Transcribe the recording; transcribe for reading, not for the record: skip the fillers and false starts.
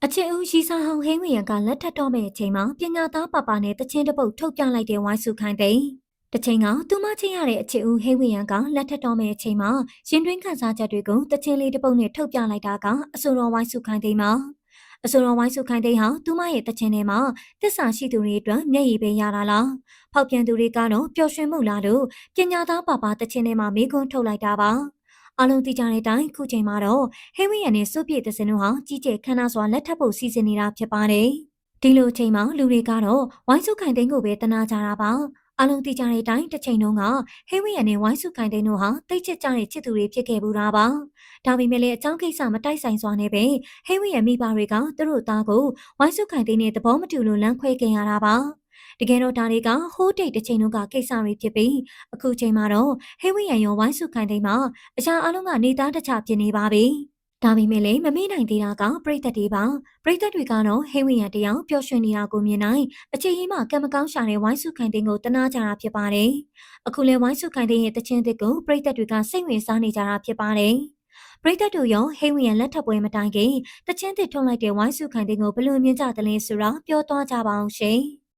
အချစ်ဦးရီစာဟောင်းဟင်းဝေရံကလက်ထပ်တော့မယ့်အချိန်မှာပညာသားပါပါနဲ့တချင်းတစ်ပုတ်ထုတ်ပြလိုက်တဲ့ဝိုင်းစုခိုင်သိန်းတစ်ချိန်ကသူမချင်းရတဲ့အချစ်ဦးဟင်းဝေရံကလက်ထပ်တော့မယ့်အချိန်မှာရင်တွင်းခန်းစားချက်တွေကိုတချင်းလေးတစ်ပုတ်နဲ့ထုတ်ပြလိုက်တာကအဆိုတော်ဝိုင်းစုခိုင်သိန်းမှာအဆိုတော်ဝိုင်းစုခိုင်သိန်းဟာသူမရဲ့တချင်းထဲမှာတစ္ဆာရှိသူတွေအတွက်မျက်ရည်ပဲရတာလားဖောက်ပြန်သူတွေကတော့ပျော်ရွှင်မှုလားလို့ပညာသားပါပါတချင်းထဲမှာမေးခွန်းထုတ်လိုက်တာပါအားလုံးသိကြတဲ့အတိုင်းခုချိန်မှာတော့ဟင်းဝင်းရံနဲ့စုပြည့်တဲ့စင်တို့ဟာကြီးကျယ်ခမ်းနားစွာလက်ထပ်ဖို့စီစဉ်နေတာဖြစ်ပါတယ်။ဒီလိုအချိန်မှာလူတွေကတော့ဝိုင်းစုခိုင်သိန်းကိုပဲတနာကြတာပါ။အားလုံးသိကြတဲ့အတိုင်းတစ်ချိန်တုန်းကဟင်းဝင်းရံနဲ့ဝိုင်းစုခိုင်သိန်းတို့ဟာတိတ်ချစ်ကြတဲ့ချစ်သူတွေဖြစ်ခဲ့ဘူးတာပါ။ဒါပေမဲ့လည်းအကြောင်းကိစ္စမတိုက်ဆိုင်စွာနဲ့ပဲဟင်းဝင်းရံမိဘတွေကသူတို့သားကိုဝိုင်းစုခိုင်သိန်းနဲ့သဘောမတူလို့လမ်းခွဲခဲ့ရတာပါ။တကယ်တော့ဒါတွေကဟိုးတိတ်တစ်ချိန်လုံးကကိစ္စတွေဖြစ်ပြီးအခုချိန်မှာတော့ဟေးဝင်းရံရောဝိုင်းစုခိုင်သိမ်းမှာအရာအလုံးကနေသားတခြားဖြစ်နေပါပြီ။ဒါပေမဲ့လည်းမမေ့နိုင်သေးတာကပြိသက်တွေပါ။ပြိသက်တွေကတော့ဟေးဝင်းရံတယောက်ပျော်ရွှင်နေတာကိုမြင်နိုင်အခြေကြီးမှကံမကောင်းရှာတဲ့ဝိုင်းစုခိုင်သိမ်းကိုတနာကြတာဖြစ်ပါတယ်။အခုလဲဝိုင်းစုခိုင်သိမ်းရဲ့တခြင်းတစ်ကိုပြိသက်တွေကစိတ်ဝင်စားနေကြတာဖြစ်ပါတယ်။ပရိသတ်တို့ရောဟိဝင်းရလက်ထပ်ပွဲမတိုင်ခင်တချင်းတစ်ထုံလိုက်တဲ့ဝိုင်းစုခိုင်တဲ့ကိုဘယ်လိုမြင်ကြသလဲဆိုတာပြောသွားကြပါအောင်ရှင်။